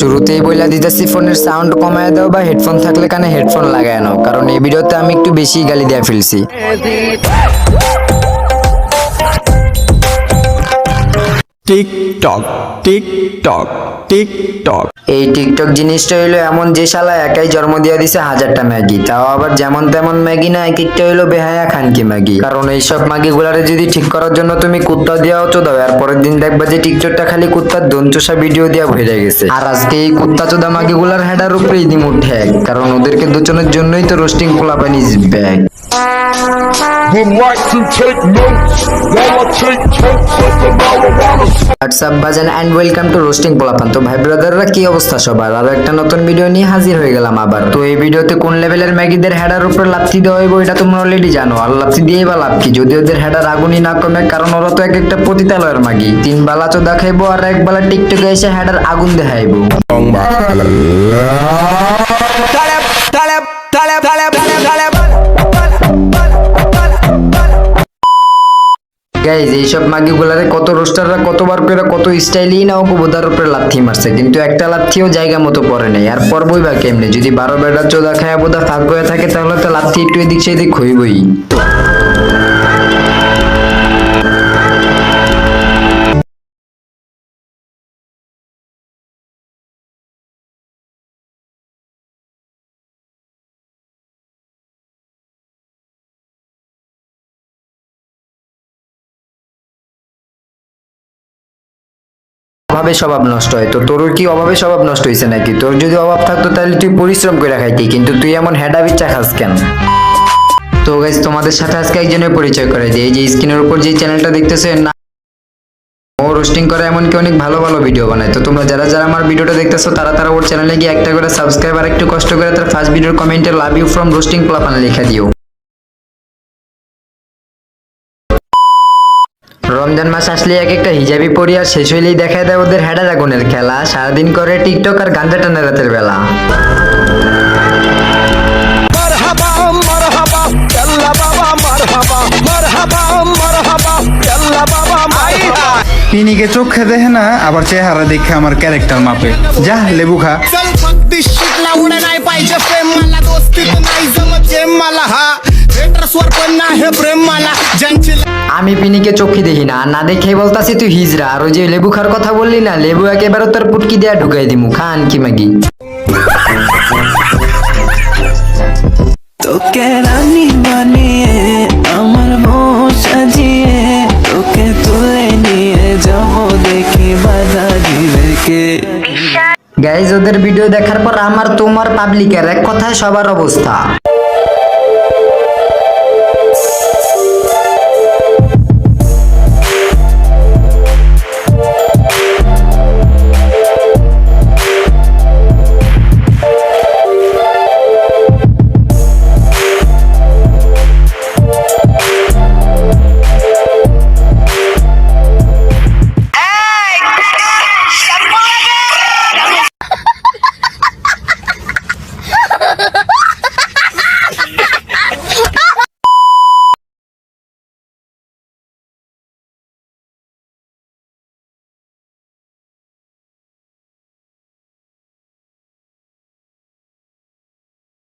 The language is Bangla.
শুরুতেই বইলা দিতেছি ফোনের সাউন্ড কমায় দাও বা হেডফোন থাকলে কানে হেডফোন লাগায় নাও, কারণ এই ভিডিওতে আমি একটু বেশি গালি দিয়ে ফেলছি। টিকটক টিকটক টিকটক এই টিকটক জিনিসটা হইলো এমন যে শালা একাই জন্ম দিয়ে দিছে 1000টা ম্যাগি, তাও আবার যেমন তেমন ম্যাগি না, এক একটা হইলো বেহায়া খানকি ম্যাগি। কারণ এইসব ম্যাগি গুলারে যদি ঠিক করার জন্য তুমি কুত্তা দিয়াও চোদাও, আর পরের দিন দেখবা যে টিকটকটা খালি কুত্তার দঞ্চসা ভিডিও দিয়া ভরে গেছে। আর আজকে এই কুত্তা চোদা ম্যাগি গুলার হেডার উপরে দিমু ঠ্যাক, কারণ ওদেরকে দোচনের জন্যই তো রোস্টিং পোলাপানি is back. would like to take notes while I take totes of the marijuana. WhatsApp বাজান এন্ড ওয়েলকাম টু রোস্টিং পোলাপান। তো ভাই ব্রাদাররা কি অবস্থা সবার, আরো একটা নতুন ভিডিও নিয়ে হাজির হয়ে গেলাম আবার। তো এই ভিডিওতে কোন লেভেলের ম্যাগিদের হেডার উপরে লাথি দেওয়া হইব এটা তোমরা অলরেডি জানো। আর লাথি দিয়েই বা লাভ কি, যদি ওদের হেডার আগুনই না কমে, কারণ ওরা তো এক একটা পতিতালয়ের মাগি। 3 বেলা চোদা খাইবো আর 1 বেলা টিকটকে এসে হেডার আগুন দেখাইবো। গাইজ এইসব মাগিগুলারে কত রোস্টাররা কতবার করে কত স্টাইলই না ওকে বোধার উপরে লাথি মারছে, কিন্তু একটা লাথিও জায়গা মতো পড়ে নাই। আর পড়বই বা কেমনে, যদি 12 বেড়া চোদা খায়া বোধা ফাঁক হয়ে থাকে তাহলে তো লাথি একটু এদিক সেদিক হইবই। অভাবে স্বভাব নষ্ট হয়, তো তোর কি অভাবে স্বভাব নষ্ট হয়েছে নাকি? তোর যদি অভাব থাকতো তাহলে তুই পরিশ্রম করে খাইতি, কিন্তু তুই এমন হেডা বিচ্চা খাস কেন? তো গাইস তোমাদের সাথে আজকে একজনের পরিচয় করে দিই। এই যে স্ক্রিনের উপর যে চ্যানেলটা দেখতেছো এর নাম, ও রোস্টিং করে এমনকি অনেক ভালো ভালো ভিডিও বানায়। তো তোমরা যারা যারা আমার ভিডিওটা দেখতেছো তারা ওর চ্যানেলে গিয়ে একটা করে সাবস্ক্রাইব আর একটু কষ্ট করে তার ফার্স্ট ভিডিওর কমেন্টে লাভ ইউ ফ্রম রোস্টিং পোলাপান লেখা দিও। রমজান মাস আসলে এক একটা হিজাবি পরি আর শেষ হইলেই দেখায় দেয় ওদের হেডার আগুনের খেলা। সারাদিন করে টিকটক আর গাঞ্জা টানে রাতের বেলা। পিনিকে চোখে দেখে না, আবার চেহারা দেখে আমার ক্যারেক্টার মাপে। যা লেবু খা। আমি পিনিকে চোখে দেখি না, আর না দেখেই বলতাছি তুই হিজরা। আর ওই যে লেবু খার কথা বললি না, লেবু একেবারে তোর পুটকি দেয়া ঢুকাই দিমু, খান কি মাগি। তোকে রানী বানিয়ে আমার বউ সাজিয়ে তোকে তুলে নিয়ে যাবো দেখি বাজারি রেখে। গাইজ ওদের ভিডিও দেখার পর আমার তোমার পাবলিকের এক কথায় সবার অবস্থা।